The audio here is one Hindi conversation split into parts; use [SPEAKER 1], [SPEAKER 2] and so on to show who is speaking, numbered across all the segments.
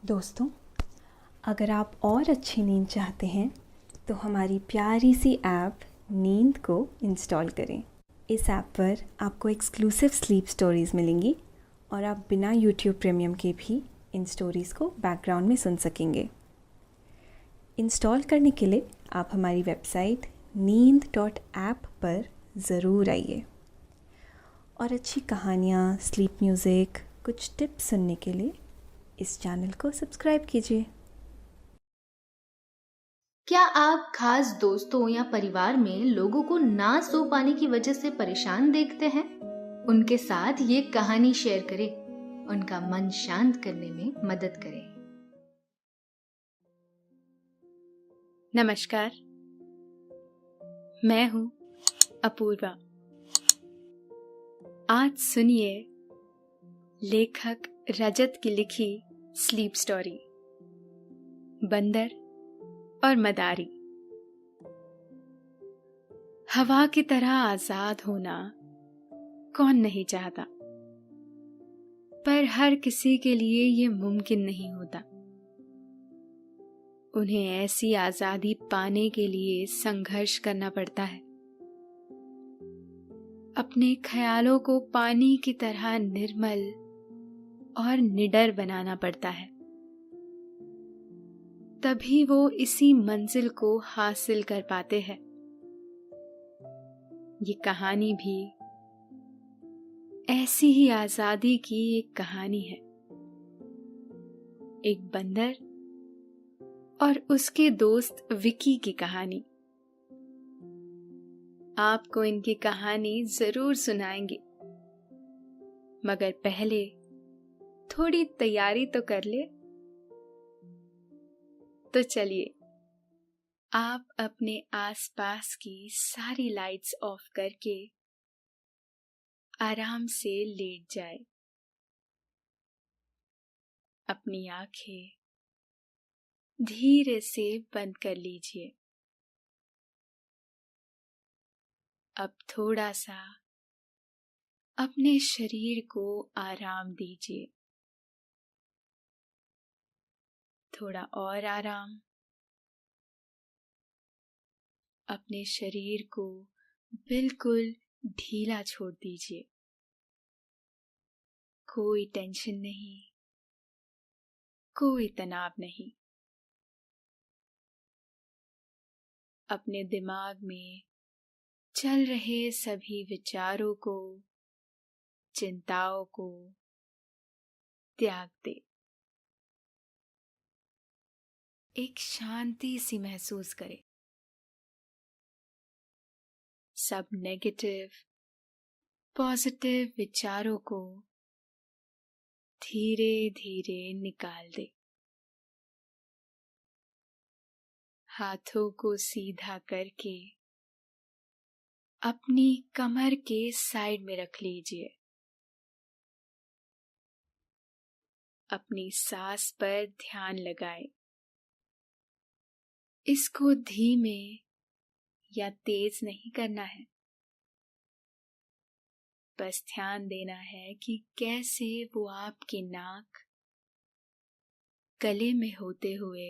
[SPEAKER 1] दोस्तों, अगर आप और अच्छी नींद चाहते हैं तो हमारी प्यारी सी ऐप नींद को इंस्टॉल करें। इस ऐप पर आपको एक्सक्लूसिव स्लीप स्टोरीज़ मिलेंगी और आप बिना यूट्यूब प्रीमियम के भी इन स्टोरीज़ को बैकग्राउंड में सुन सकेंगे। इंस्टॉल करने के लिए आप हमारी वेबसाइट neend.app पर ज़रूर आइए और अच्छी कहानियाँ, स्लीप म्यूज़िक, कुछ टिप्स सुनने के लिए इस चैनल को सब्सक्राइब कीजिए।
[SPEAKER 2] क्या आप खास दोस्तों या परिवार में लोगों को ना सो पाने की वजह से परेशान देखते हैं? उनके साथ ये कहानी शेयर करें, उनका मन शांत करने में मदद करें।
[SPEAKER 3] नमस्कार, मैं हूं अपूर्वा। आज सुनिए लेखक रजत की लिखी स्लीप स्टोरी, बंदर और मदारी। हवा की तरह आजाद होना कौन नहीं चाहता, पर हर किसी के लिए ये मुमकिन नहीं होता। उन्हें ऐसी आजादी पाने के लिए संघर्ष करना पड़ता है। अपने ख्यालों को पानी की तरह निर्मल और निडर बनाना पड़ता है, तभी वो इसी मंजिल को हासिल कर पाते हैं। ये कहानी भी ऐसी ही आजादी की एक कहानी है। एक बंदर और उसके दोस्त विकी की कहानी। आपको इनकी कहानी जरूर सुनाएंगे, मगर पहले थोड़ी तैयारी तो कर ले। तो चलिए, आप अपने आसपास की सारी लाइट्स ऑफ करके आराम से लेट जाए। अपनी आंखें धीरे से बंद कर लीजिए। अब थोड़ा सा अपने शरीर को आराम दीजिए। थोड़ा और आराम। अपने शरीर को बिल्कुल ढीला छोड़ दीजिए। कोई टेंशन नहीं, कोई तनाव नहीं। अपने दिमाग में चल रहे सभी विचारों को, चिंताओं को त्याग दे। एक शांति सी महसूस करें। सब नेगेटिव, पॉजिटिव विचारों को धीरे धीरे निकाल दे। हाथों को सीधा करके अपनी कमर के साइड में रख लीजिए। अपनी सांस पर ध्यान लगाएं। इसको धीमे या तेज नहीं करना है, बस ध्यान देना है कि कैसे वो आपकी नाक, गले में होते हुए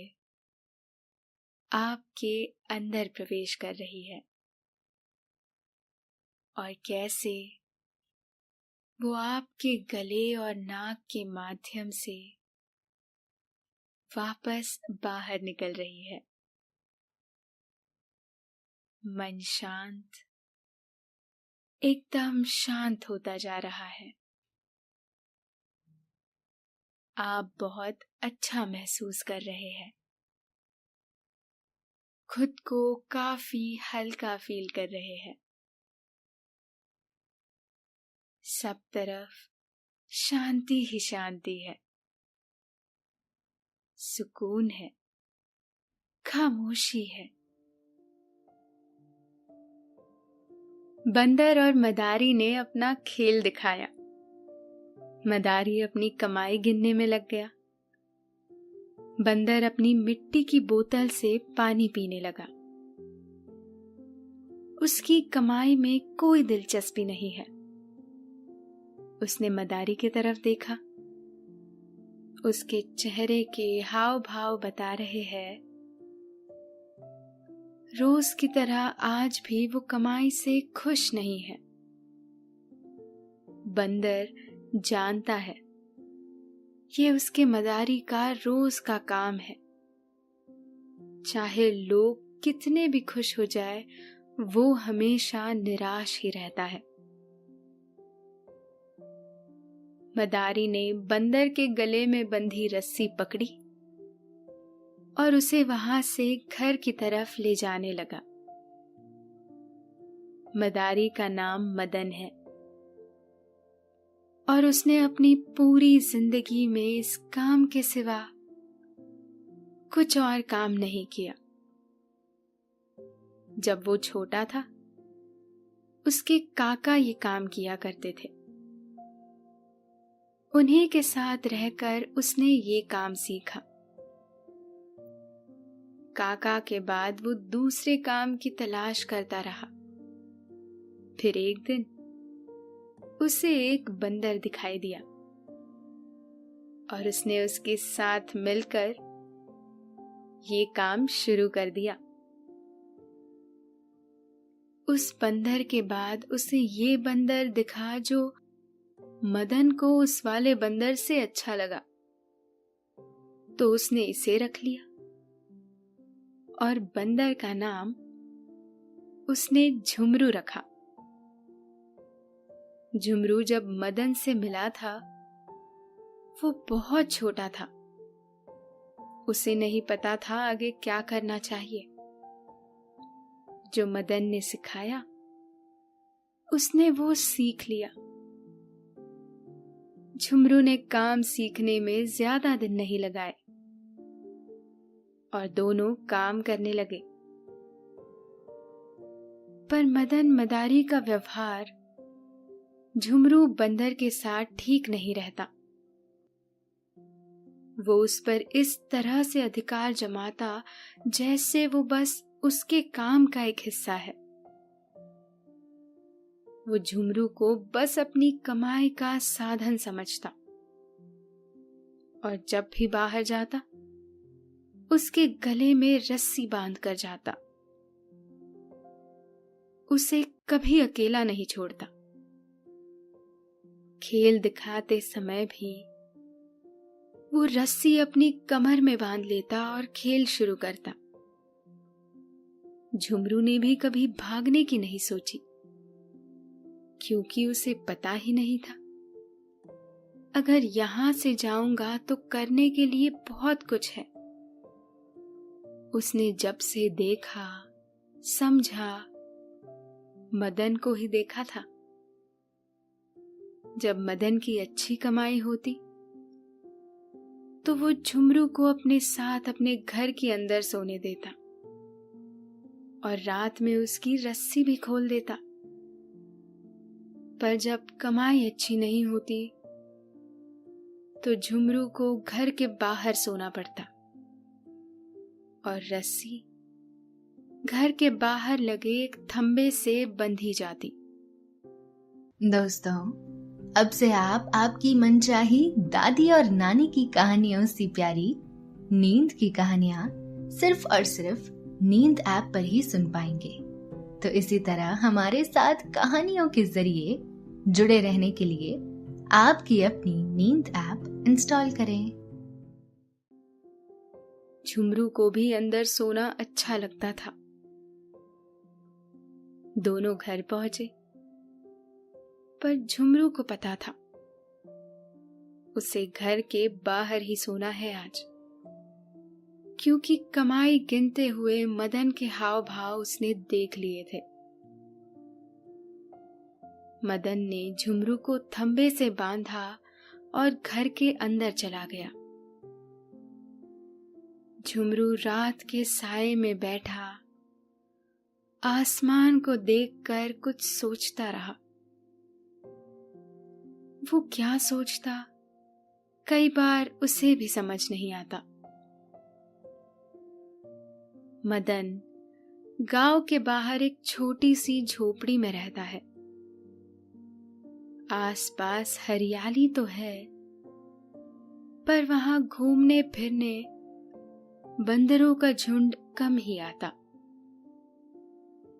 [SPEAKER 3] आपके अंदर प्रवेश कर रही है और कैसे वो आपके गले और नाक के माध्यम से वापस बाहर निकल रही है। मन शांत, एकदम शांत होता जा रहा है। आप बहुत अच्छा महसूस कर रहे हैं। खुद को काफी हल्का फील कर रहे हैं। सब तरफ शांति ही शांति है, सुकून है, खामोशी है। बंदर और मदारी ने अपना खेल दिखाया। मदारी अपनी कमाई गिनने में लग गया। बंदर अपनी मिट्टी की बोतल से पानी पीने लगा। उसकी कमाई में कोई दिलचस्पी नहीं है। उसने मदारी की तरफ देखा। उसके चेहरे के हाव भाव बता रहे हैं रोज की तरह आज भी वो कमाई से खुश नहीं है। बंदर जानता है ये उसके मदारी का रोज का काम है। चाहे लोग कितने भी खुश हो जाए, वो हमेशा निराश ही रहता है। मदारी ने बंदर के गले में बंधी रस्सी पकड़ी और उसे वहां से घर की तरफ ले जाने लगा। मदारी का नाम मदन है और उसने अपनी पूरी जिंदगी में इस काम के सिवा कुछ और काम नहीं किया। जब वो छोटा था, उसके काका ये काम किया करते थे। उन्हीं के साथ रहकर उसने ये काम सीखा। काका के बाद वो दूसरे काम की तलाश करता रहा। फिर एक दिन उसे एक बंदर दिखाई दिया और उसने उसके साथ मिलकर ये काम शुरू कर दिया। उस बंदर के बाद उसे ये बंदर दिखा जो मदन को उस वाले बंदर से अच्छा लगा, तो उसने इसे रख लिया और बंदर का नाम उसने झुमरू रखा। झुमरू जब मदन से मिला था, वो बहुत छोटा था। उसे नहीं पता था आगे क्या करना चाहिए। जो मदन ने सिखाया, उसने वो सीख लिया। झुमरू ने काम सीखने में ज्यादा दिन नहीं लगाए और दोनों काम करने लगे। पर मदन मदारी का व्यवहार झुमरू बंदर के साथ ठीक नहीं रहता। वो उस पर इस तरह से अधिकार जमाता जैसे वो बस उसके काम का एक हिस्सा है। वो झुमरू को बस अपनी कमाई का साधन समझता और जब भी बाहर जाता, उसके गले में रस्सी बांध कर जाता। उसे कभी अकेला नहीं छोड़ता। खेल दिखाते समय भी वो रस्सी अपनी कमर में बांध लेता और खेल शुरू करता। झुमरू ने भी कभी भागने की नहीं सोची, क्योंकि उसे पता ही नहीं था अगर यहां से जाऊंगा तो करने के लिए बहुत कुछ है। उसने जब से देखा, समझा, मदन को ही देखा था। जब मदन की अच्छी कमाई होती, तो वो झुमरू को अपने साथ अपने घर के अंदर सोने देता और रात में उसकी रस्सी भी खोल देता। पर जब कमाई अच्छी नहीं होती, तो झुमरू को घर के बाहर सोना पड़ता और रस्सी घर के बाहर लगे एक थंबे से बंधी जाती।
[SPEAKER 2] दोस्तों, अब से आप आपकी मनचाही दादी और नानी की कहानियों से प्यारी नींद की कहानियां सिर्फ और सिर्फ नींद ऐप पर ही सुन पाएंगे। तो इसी तरह हमारे साथ कहानियों के जरिए जुड़े रहने के लिए आपकी अपनी नींद ऐप इंस्टॉल करें।
[SPEAKER 3] झुमरू को भी अंदर सोना अच्छा लगता था। दोनों घर पहुंचे, पर झुमरू को पता था उसे घर के बाहर ही सोना है आज, क्योंकि कमाई गिनते हुए मदन के हाव भाव उसने देख लिए थे। मदन ने झुमरू को थंबे से बांधा और घर के अंदर चला गया। झुमरू रात के साये में बैठा आसमान को देखकर कुछ सोचता रहा। वो क्या सोचता, कई बार उसे भी समझ नहीं आता। मदन गांव के बाहर एक छोटी सी झोपड़ी में रहता है। आसपास हरियाली तो है, पर वहां घूमने फिरने बंदरों का झुंड कम ही आता।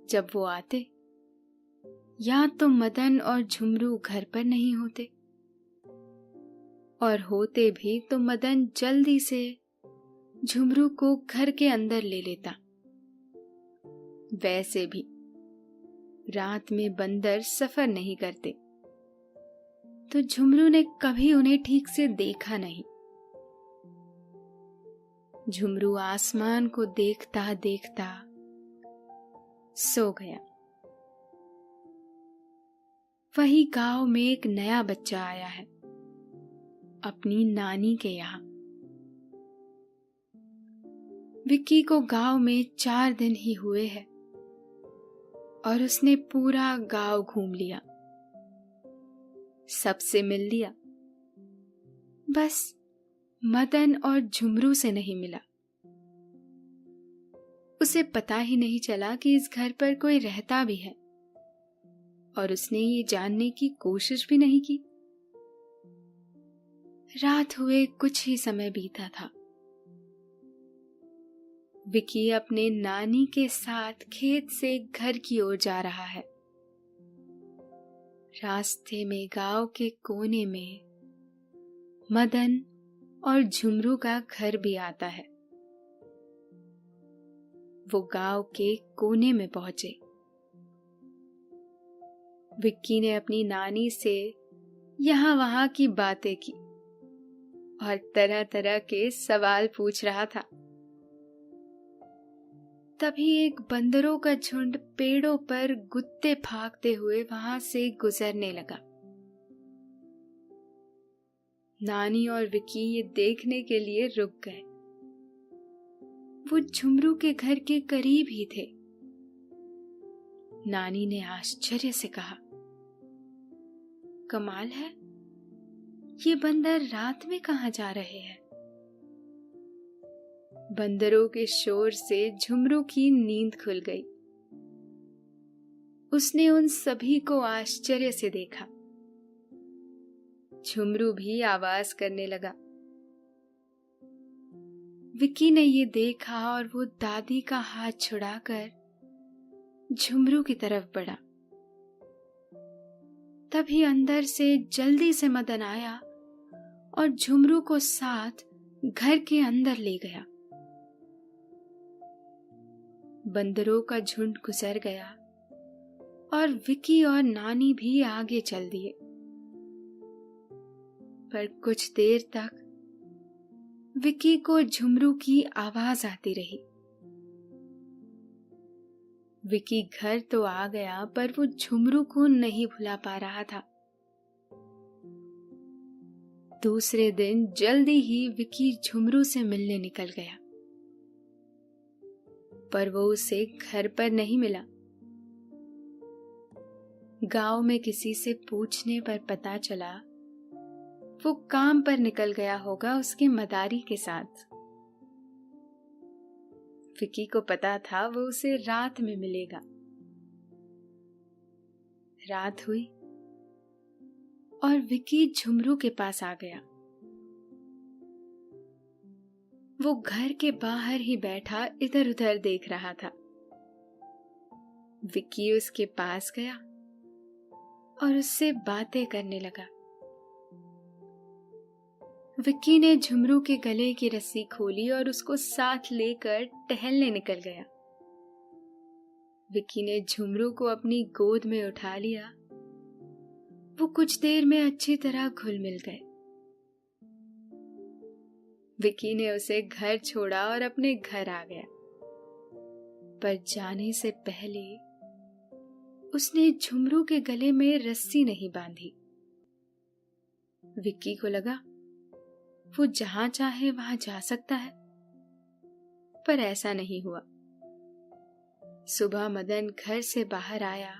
[SPEAKER 3] जब वो आते, या तो मदन और झुमरू घर पर नहीं होते, और होते भी तो मदन जल्दी से झुमरू को घर के अंदर ले लेता। वैसे भी रात में बंदर सफर नहीं करते, तो झुमरू ने कभी उन्हें ठीक से देखा नहीं। झुमरू आसमान को देखता देखता सो गया। वही गांव में एक नया बच्चा आया है, अपनी नानी के यहाँ। विक्की को गांव में 4 दिन ही हुए हैं और उसने पूरा गांव घूम लिया, सबसे मिल लिया, बस मदन और झुमरू से नहीं मिला। उसे पता ही नहीं चला कि इस घर पर कोई रहता भी है, और उसने ये जानने की कोशिश भी नहीं की। रात हुए कुछ ही समय बीता था। विक्की अपने नानी के साथ खेत से घर की ओर जा रहा है। रास्ते में गांव के कोने में मदन और झुमरू का घर भी आता है। वो गांव के कोने में पहुंचे। विक्की ने अपनी नानी से यहां वहां की बातें की और तरह तरह के सवाल पूछ रहा था। तभी एक बंदरों का झुंड पेड़ों पर गुत्ते फांकते हुए वहां से गुजरने लगा। नानी और विक्की ये देखने के लिए रुक गए। वो झुमरू के घर के करीब ही थे। नानी ने आश्चर्य से कहा, कमाल है, ये बंदर रात में कहां जा रहे हैं? बंदरों के शोर से झुमरू की नींद खुल गई। उसने उन सभी को आश्चर्य से देखा। झुमरू भी आवाज करने लगा। विक्की ने ये देखा और वो दादी का हाथ छुड़ाकर झुमरू की तरफ बढ़ा। तभी अंदर से जल्दी से मदन आया और झुमरू को साथ घर के अंदर ले गया। बंदरों का झुंड गुजर गया और विक्की और नानी भी आगे चल दिए। पर कुछ देर तक विक्की को झुमरू की आवाज आती रही। विक्की घर तो आ गया, पर वो झुमरू को नहीं भुला पा रहा था। दूसरे दिन जल्दी ही विक्की झुमरू से मिलने निकल गया, पर वो उसे घर पर नहीं मिला। गांव में किसी से पूछने पर पता चला वो काम पर निकल गया होगा उसके मदारी के साथ। विक्की को पता था वो उसे रात में मिलेगा। रात हुई और विक्की झुमरू के पास आ गया। वो घर के बाहर ही बैठा इधर उधर देख रहा था। विक्की उसके पास गया और उससे बातें करने लगा। विक्की ने झुमरू के गले की रस्सी खोली और उसको साथ लेकर टहलने निकल गया। विक्की ने झुमरू को अपनी गोद में उठा लिया। वो कुछ देर में अच्छी तरह घुल मिल गए। विक्की ने उसे घर छोड़ा और अपने घर आ गया, पर जाने से पहले उसने झुमरू के गले में रस्सी नहीं बांधी। विक्की को लगा वो जहां चाहे वहां जा सकता है, पर ऐसा नहीं हुआ। सुबह मदन घर से बाहर आया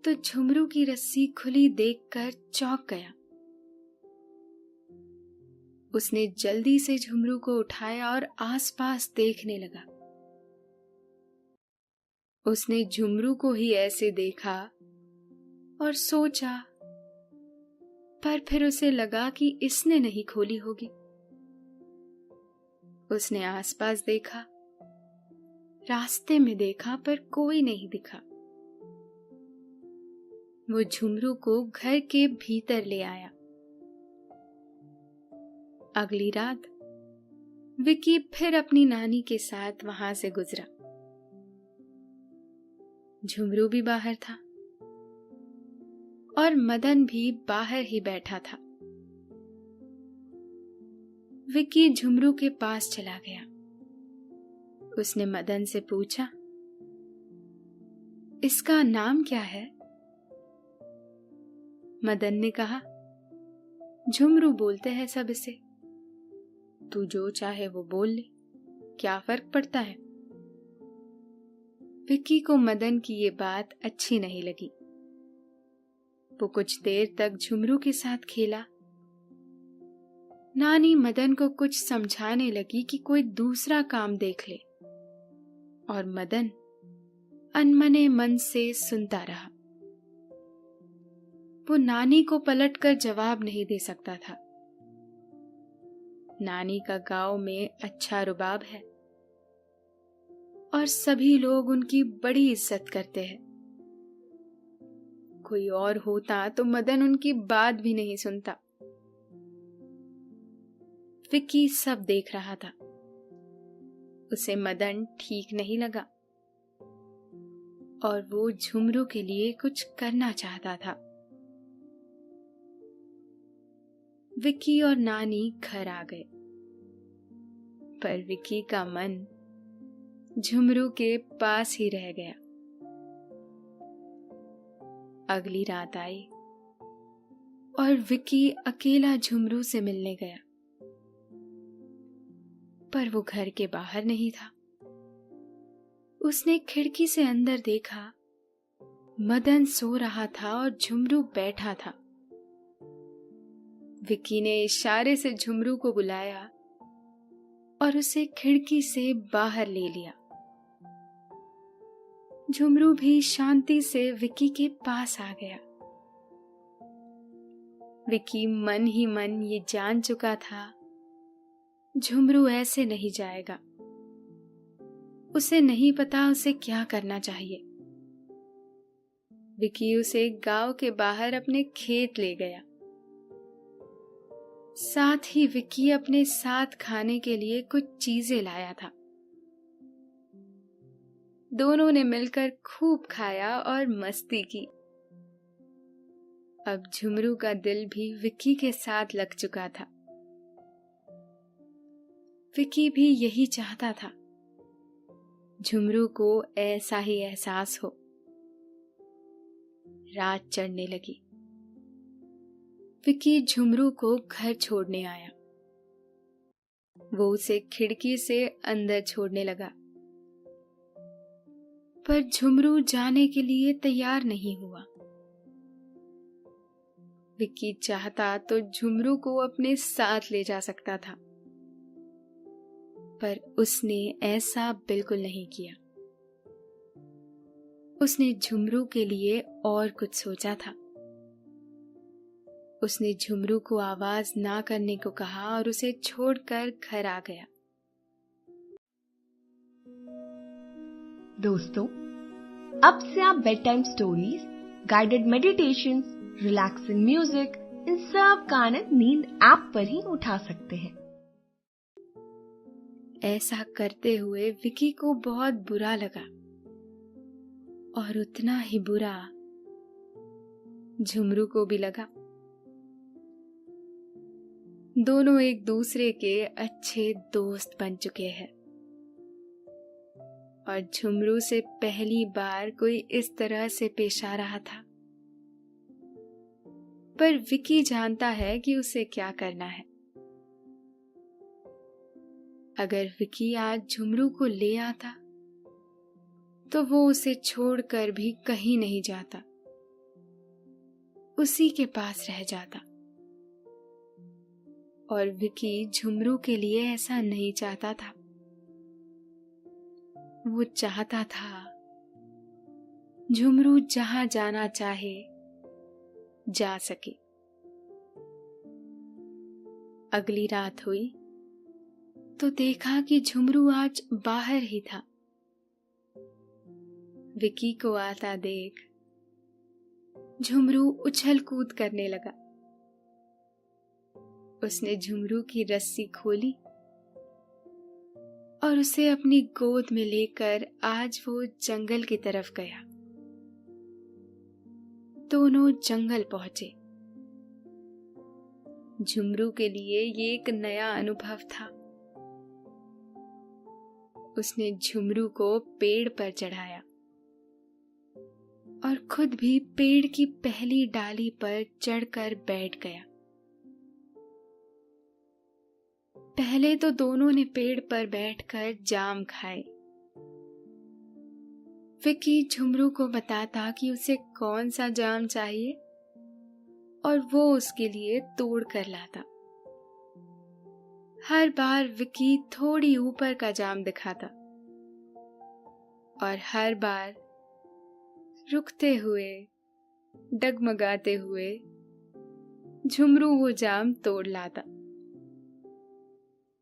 [SPEAKER 3] तो झुमरू की रस्सी खुली देखकर चौंक गया। उसने जल्दी से झुमरू को उठाया और आसपास देखने लगा। उसने झुमरू को ही ऐसे देखा और सोचा, पर फिर उसे लगा कि इसने नहीं खोली होगी। उसने आसपास देखा, रास्ते में देखा, पर कोई नहीं दिखा। वो झुमरू को घर के भीतर ले आया। अगली रात विकी फिर अपनी नानी के साथ वहां से गुजरा। झुमरू भी बाहर था और मदन भी बाहर ही बैठा था। विकी झुमरू के पास चला गया। उसने मदन से पूछा, इसका नाम क्या है? मदन ने कहा, झुमरू बोलते हैं सब इसे। तू जो चाहे वो बोल ले, क्या फर्क पड़ता है? विक्की को मदन की ये बात अच्छी नहीं लगी। वो कुछ देर तक झुमरू के साथ खेला। नानी मदन को कुछ समझाने लगी कि कोई दूसरा काम देख ले, और मदन अनमने मन से सुनता रहा। वो नानी को पलटकर जवाब नहीं दे सकता था। नानी का गांव में अच्छा रुबाब है और सभी लोग उनकी बड़ी इज्जत करते हैं। कोई और होता तो मदन उनकी बात भी नहीं सुनता। विक्की सब देख रहा था। उसे मदन ठीक नहीं लगा और वो झुमरू के लिए कुछ करना चाहता था। विक्की और नानी घर आ गए, पर विक्की का मन झुमरू के पास ही रह गया। अगली रात आई और विक्की अकेला झुमरू से मिलने गया, पर वो घर के बाहर नहीं था। उसने खिड़की से अंदर देखा, मदन सो रहा था और झुमरू बैठा था। विक्की ने इशारे से झुमरू को बुलाया और उसे खिड़की से बाहर ले लिया। झुमरू भी शांति से विक्की के पास आ गया। विक्की मन ही मन ये जान चुका था, झुमरू ऐसे नहीं जाएगा। उसे नहीं पता उसे क्या करना चाहिए। विक्की उसे गांव के बाहर अपने खेत ले गया। साथ ही विक्की अपने साथ खाने के लिए कुछ चीजें लाया था। दोनों ने मिलकर खूब खाया और मस्ती की। अब झुमरू का दिल भी विक्की के साथ लग चुका था। विक्की भी यही चाहता था, झुमरू को ऐसा ही एहसास हो। रात चढ़ने लगी। विक्की झुमरू को घर छोड़ने आया। वो उसे खिड़की से अंदर छोड़ने लगा, पर झुमरू जाने के लिए तैयार नहीं हुआ। विक्की चाहता तो झुमरू को अपने साथ ले जा सकता था, पर उसने ऐसा बिल्कुल नहीं किया। उसने झुमरू के लिए और कुछ सोचा था। उसने झुमरू को आवाज ना करने को कहा और उसे छोड़कर घर आ गया।
[SPEAKER 4] दोस्तों, अब से आप bed time stories, guided meditation, relaxing music, इन सब का आनंद नींद ऐप पर ही उठा सकते हैं।
[SPEAKER 3] ऐसा करते हुए विक्की को बहुत बुरा लगा, और उतना ही बुरा झुमरू को भी लगा। दोनों एक दूसरे के अच्छे दोस्त बन चुके हैं, और झुमरू से पहली बार कोई इस तरह से पेश आ रहा था। पर विक्की जानता है कि उसे क्या करना है। अगर विक्की आज झुमरू को ले आता तो वो उसे छोड़कर भी कहीं नहीं जाता, उसी के पास रह जाता। और विक्की झुमरू के लिए ऐसा नहीं चाहता था। वो चाहता था झुमरू जहां जाना चाहे जा सके। अगली रात हुई तो देखा कि झुमरू आज बाहर ही था। विकी को आता देख झुमरू उछल कूद करने लगा। उसने झुमरू की रस्सी खोली और उसे अपनी गोद में लेकर आज वो जंगल की तरफ गया। दोनों जंगल पहुंचे। झुमरू के लिए ये एक नया अनुभव था। उसने झुमरू को पेड़ पर चढ़ाया और खुद भी पेड़ की पहली डाली पर चढ़कर बैठ गया। पहले तो दोनों ने पेड़ पर बैठकर जाम खाए। विकी झुमरू को बताता कि उसे कौन सा जाम चाहिए और वो उसके लिए तोड़ कर लाता। हर बार विकी थोड़ी ऊपर का जाम दिखाता और हर बार रुकते हुए, डगमगाते हुए झुमरू वो जाम तोड़ लाता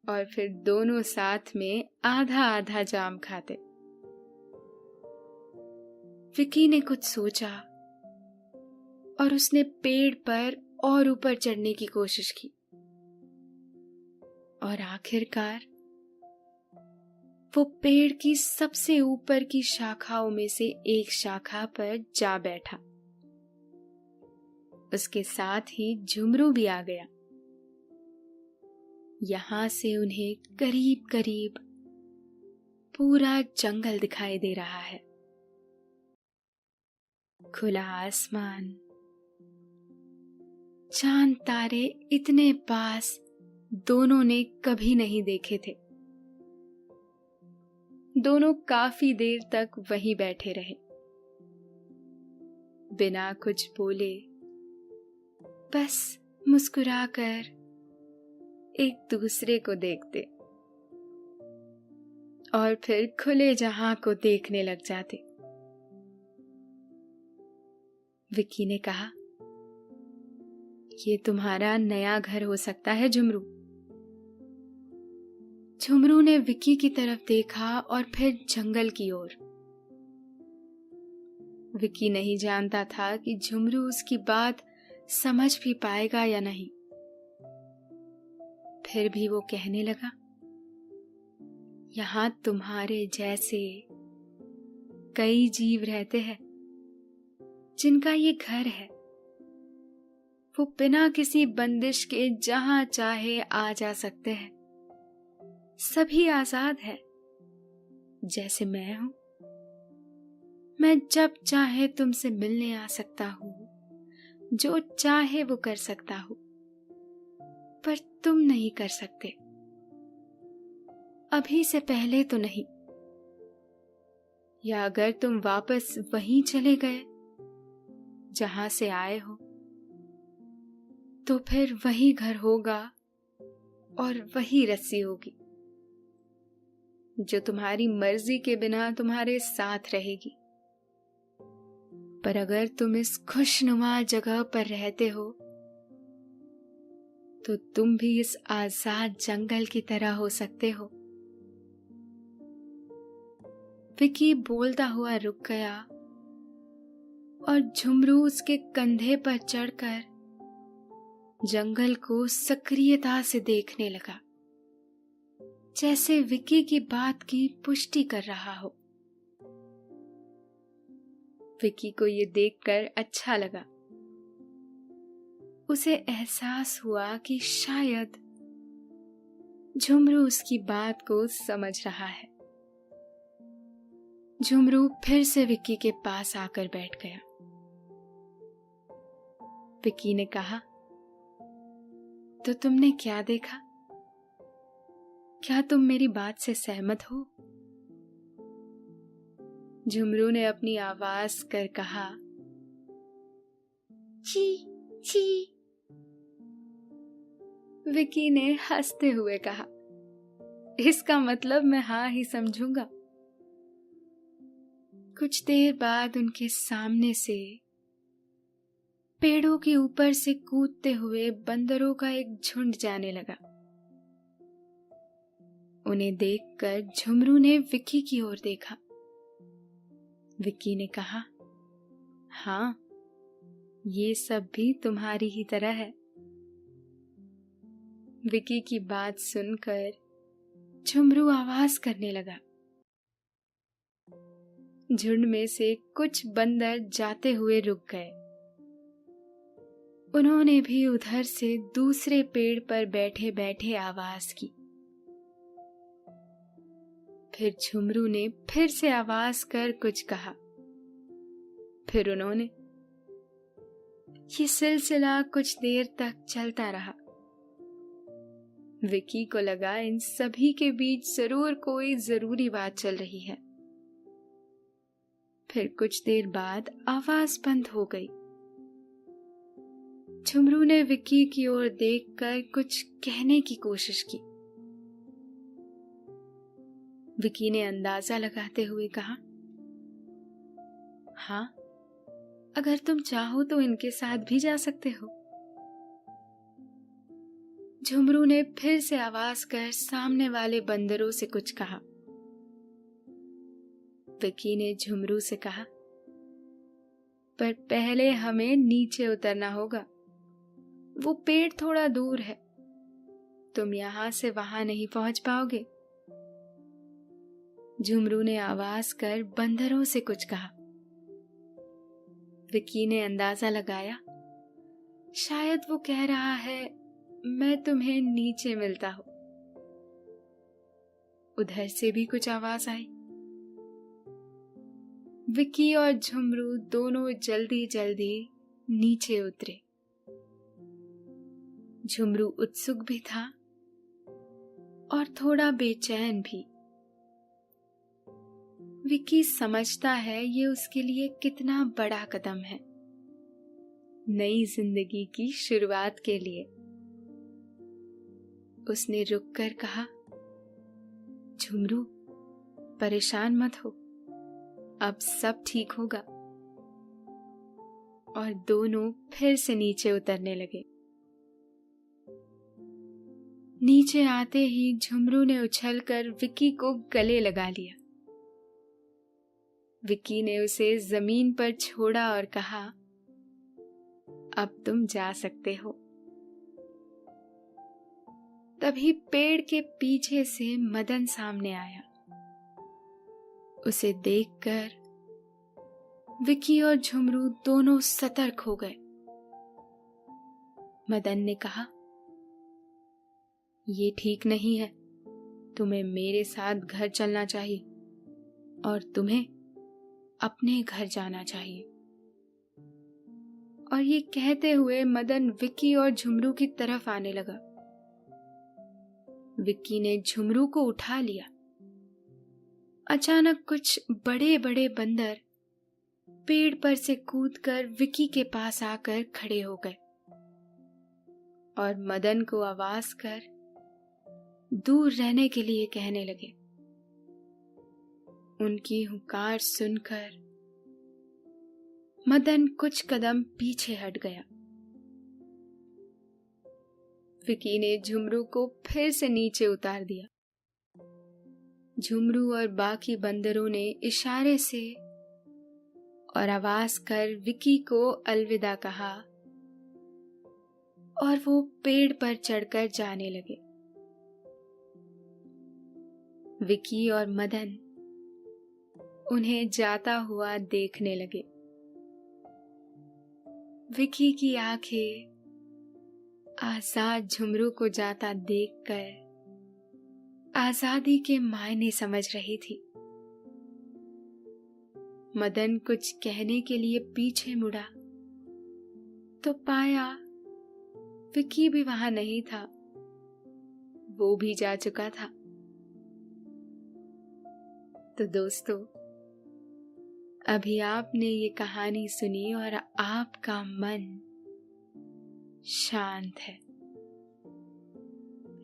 [SPEAKER 3] और फिर दोनों साथ में आधा आधा जाम खाते। विकी ने कुछ सोचा और उसने पेड़ पर और ऊपर चढ़ने की कोशिश की और आखिरकार वो पेड़ की सबसे ऊपर की शाखाओं में से एक शाखा पर जा बैठा। उसके साथ ही झुमरू भी आ गया। यहां से उन्हें करीब करीब पूरा जंगल दिखाई दे रहा है। खुला आसमान, चांद तारे इतने पास दोनों ने कभी नहीं देखे थे। दोनों काफी देर तक वहीं बैठे रहे, बिना कुछ बोले, बस मुस्कुराकर एक दूसरे को देखते और फिर खुले जहां को देखने लग जाते। विक्की ने कहा, ये तुम्हारा नया घर हो सकता है झुमरू। झुमरू ने विक्की की तरफ देखा और फिर जंगल की ओर। विक्की नहीं जानता था कि झुमरू उसकी बात समझ भी पाएगा या नहीं। फिर भी वो कहने लगा, यहां तुम्हारे जैसे कई जीव रहते हैं जिनका ये घर है। वो बिना किसी बंदिश के जहां चाहे आ जा सकते हैं। सभी आजाद है, जैसे मैं हूं। मैं जब चाहे तुमसे मिलने आ सकता हूं, जो चाहे वो कर सकता हूं, पर तुम नहीं कर सकते। अभी से पहले तो नहीं। या अगर तुम वापस वहीं चले गए जहां से आए हो, तो फिर वही घर होगा और वही रस्सी होगी जो तुम्हारी मर्जी के बिना तुम्हारे साथ रहेगी। पर अगर तुम इस खुशनुमा जगह पर रहते हो, तो तुम भी इस आजाद जंगल की तरह हो सकते हो। विक्की बोलता हुआ रुक गया और झुमरू उसके कंधे पर चढ़कर जंगल को सक्रियता से देखने लगा, जैसे विक्की की बात की पुष्टि कर रहा हो। विक्की को ये देखकर अच्छा लगा। उसे एहसास हुआ कि शायद झुमरू उसकी बात को समझ रहा है। झुमरू फिर से विक्की के पास आकर बैठ गया। विक्की ने कहा, तो तुमने क्या देखा? क्या तुम मेरी बात से सहमत हो? झुमरू ने अपनी आवाज कर कहा, ची ची। विक्की ने हंसते हुए कहा, इसका मतलब मैं हाँ ही समझूंगा। कुछ देर बाद उनके सामने से पेड़ों के ऊपर से कूदते हुए बंदरों का एक झुंड जाने लगा। उन्हें देखकर झुमरू ने विक्की की ओर देखा। विक्की ने कहा, हाँ, ये सब भी तुम्हारी ही तरह है। विक्की की बात सुनकर झुमरू आवाज करने लगा। झुंड में से कुछ बंदर जाते हुए रुक गए। उन्होंने भी उधर से दूसरे पेड़ पर बैठे बैठे आवाज की। फिर झुमरू ने फिर से आवाज कर कुछ कहा। फिर उन्होंने। ये सिलसिला कुछ देर तक चलता रहा। विक्की को लगा इन सभी के बीच जरूर कोई जरूरी बात चल रही है। फिर कुछ देर बाद आवाज बंद हो गई। झुमरू ने विक्की की ओर देखकर कुछ कहने की कोशिश की। विक्की ने अंदाजा लगाते हुए कहा, हाँ, अगर तुम चाहो तो इनके साथ भी जा सकते हो। झुमरू ने फिर से आवाज कर सामने वाले बंदरों से कुछ कहा। विक्की ने झुमरू से कहा, पर पहले हमें नीचे उतरना होगा। वो पेड़ थोड़ा दूर है, तुम यहां से वहां नहीं पहुंच पाओगे। झुमरू ने आवाज कर बंदरों से कुछ कहा। विक्की ने अंदाजा लगाया, शायद वो कह रहा है मैं तुम्हें नीचे मिलता हूं। उधर से भी कुछ आवाज आई। विक्की और झुमरू दोनों जल्दी जल्दी नीचे उतरे। झुमरू उत्सुक भी था और थोड़ा बेचैन भी। विक्की समझता है ये उसके लिए कितना बड़ा कदम है, नई जिंदगी की शुरुआत के लिए। उसने रुककर कहा, झुमरू, परेशान मत हो, अब सब ठीक होगा। और दोनों फिर से नीचे उतरने लगे। नीचे आते ही झुमरू ने उछलकर विक्की को गले लगा लिया। विक्की ने उसे जमीन पर छोड़ा और कहा, अब तुम जा सकते हो। तभी पेड़ के पीछे से मदन सामने आया। उसे देखकर विक्की और झुमरू दोनों सतर्क हो गए। मदन ने कहा, ये ठीक नहीं है, तुम्हें मेरे साथ घर चलना चाहिए और तुम्हें अपने घर जाना चाहिए। और ये कहते हुए मदन विक्की और झुमरू की तरफ आने लगा। विक्की ने झुमरू को उठा लिया। अचानक कुछ बड़े बड़े बंदर पेड़ पर से कूदकर विक्की के पास आकर खड़े हो गए और मदन को आवाज कर दूर रहने के लिए कहने लगे। उनकी हुंकार सुनकर मदन कुछ कदम पीछे हट गया। विक्की ने झुमरू को फिर से नीचे उतार दिया। झुमरू और बाकी बंदरों ने इशारे से और आवाज कर विक्की को अलविदा कहा और वो पेड़ पर चढ़कर जाने लगे। विक्की और मदन उन्हें जाता हुआ देखने लगे। विक्की की आंखें आजाद झुमरू को जाता देखकर आजादी के मायने समझ रही थी। मदन कुछ कहने के लिए पीछे मुड़ा तो पाया विक्की भी वहां नहीं था, वो भी जा चुका था। तो दोस्तों, अभी आपने ये कहानी सुनी और आपका मन शांत है।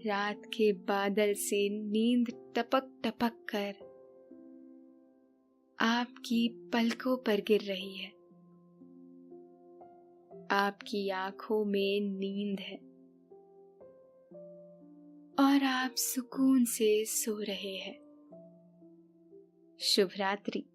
[SPEAKER 3] रात के बादल से नींद टपक टपक कर आपकी पलकों पर गिर रही है। आपकी आंखों में नींद है और आप सुकून से सो रहे हैं। शुभ रात्रि।